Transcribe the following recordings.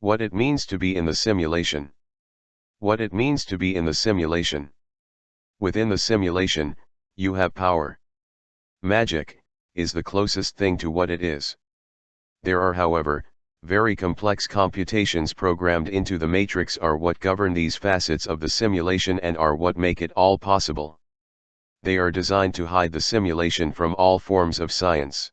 What it means to be in the simulation. What it means to be in the simulation. Within the simulation, you have power. Magic is the closest thing to what it is. There are, however, very complex computations programmed into the matrix are what govern these facets of the simulation and are what make it all possible. They are designed to hide the simulation from all forms of science.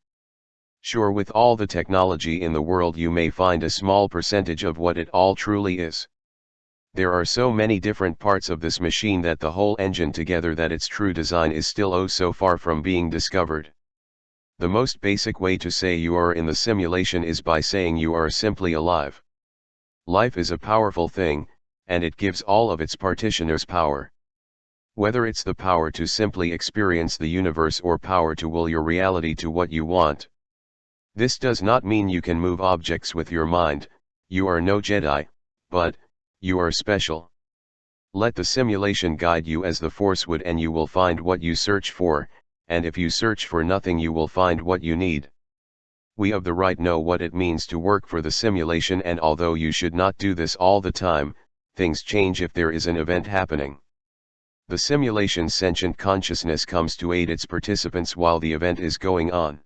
Sure, with all the technology in the world you may find a small percentage of what it all truly is. There are so many different parts of this machine that the whole engine together that its true design is still oh so far from being discovered. The most basic way to say you are in the simulation is by saying you are simply alive. Life is a powerful thing, and it gives all of its partitioners power. Whether it's the power to simply experience the universe or power to will your reality to what you want. This does not mean you can move objects with your mind, you are no Jedi, but, you are special. Let the simulation guide you as the Force would and you will find what you search for, and if you search for nothing you will find what you need. We of the right know what it means to work for the simulation, and although you should not do this all the time, things change if there is an event happening. The simulation's sentient consciousness comes to aid its participants while the event is going on.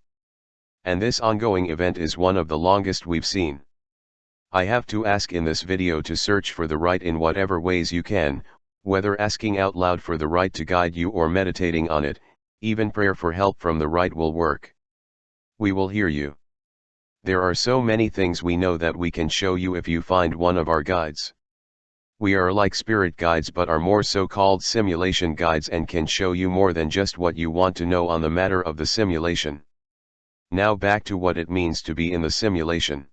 And this ongoing event is one of the longest we've seen. I have to ask in this video to search for the right in whatever ways you can, whether asking out loud for the right to guide you or meditating on it, even prayer for help from the right will work. We will hear you. There are so many things we know that we can show you if you find one of our guides. We are like spirit guides but are more so-called simulation guides and can show you more than just what you want to know on the matter of the simulation. Now back to what it means to be in the simulation.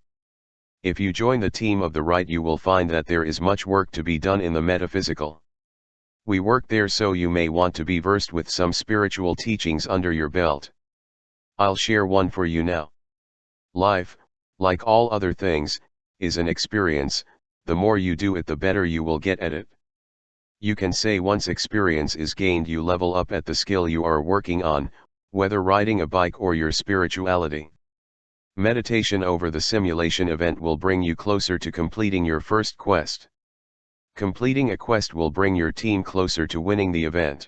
If you join the team of the right you will find that there is much work to be done in the metaphysical. We work there, so you may want to be versed with some spiritual teachings under your belt. I'll share one for you now. Life, like all other things, is an experience. The more you do it the better you will get at it. You can say once experience is gained you level up at the skill you are working on, whether riding a bike or your spirituality. Meditation over the simulation event will bring you closer to completing your first quest. Completing a quest will bring your team closer to winning the event.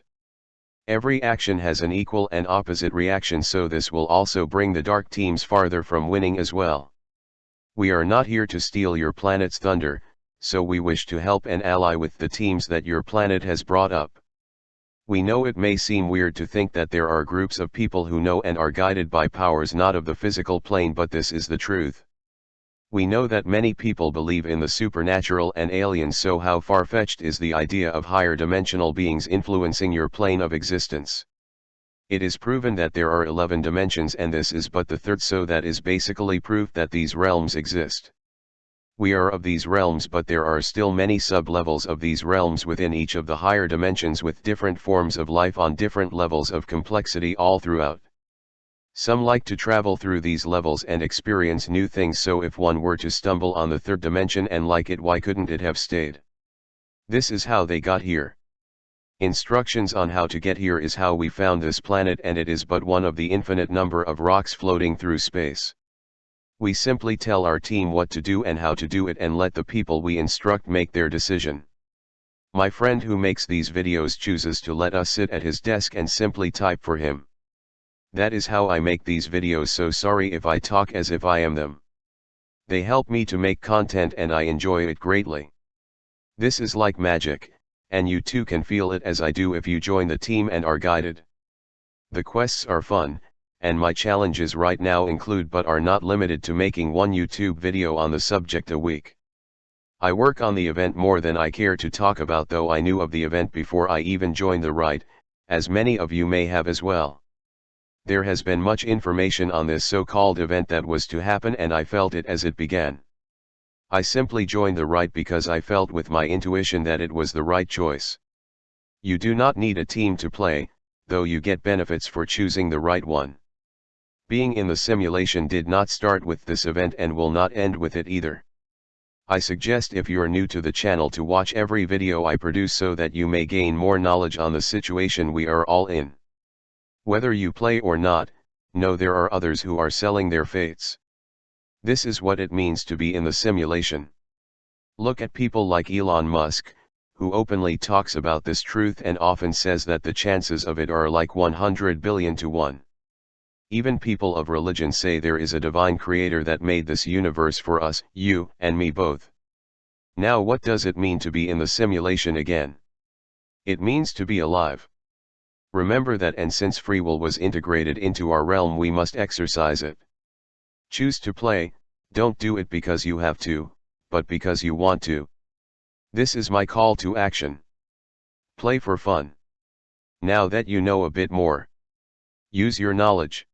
Every action has an equal and opposite reaction, so this will also bring the dark teams farther from winning as well. We are not here to steal your planet's thunder, so we wish to help and ally with the teams that your planet has brought up. We know it may seem weird to think that there are groups of people who know and are guided by powers not of the physical plane, but this is the truth. We know that many people believe in the supernatural and aliens, so how far-fetched is the idea of higher dimensional beings influencing your plane of existence? It is proven that there are 11 dimensions and this is but the third, so that is basically proof that these realms exist. We are of these realms, but there are still many sub-levels of these realms within each of the higher dimensions with different forms of life on different levels of complexity all throughout. Some like to travel through these levels and experience new things, so if one were to stumble on the third dimension and like it, why couldn't it have stayed? This is how they got here. Instructions on how to get here is how we found this planet, and it is but one of the infinite number of rocks floating through space. We simply tell our team what to do and how to do it and let the people we instruct make their decision. My friend who makes these videos chooses to let us sit at his desk and simply type for him. That is how I make these videos, so sorry if I talk as if I am them. They help me to make content and I enjoy it greatly. This is like magic, and you too can feel it as I do if you join the team and are guided. The quests are fun, and my challenges right now include but are not limited to making one YouTube video on the subject a week. I work on the event more than I care to talk about, though I knew of the event before I even joined the right, as many of you may have as well. There has been much information on this so-called event that was to happen and I felt it as it began. I simply joined the right because I felt with my intuition that it was the right choice. You do not need a team to play, though you get benefits for choosing the right one. Being in the simulation did not start with this event and will not end with it either. I suggest if you are new to the channel to watch every video I produce so that you may gain more knowledge on the situation we are all in. Whether you play or not, know there are others who are selling their fates. This is what it means to be in the simulation. Look at people like Elon Musk, who openly talks about this truth and often says that the chances of it are like 100 billion to 1. Even people of religion say there is a divine creator that made this universe for us, you and me both. Now what does it mean to be in the simulation again? It means to be alive. Remember that, and since free will was integrated into our realm, we must exercise it. Choose to play, don't do it because you have to, but because you want to. This is my call to action. Play for fun. Now that you know a bit more, use your knowledge.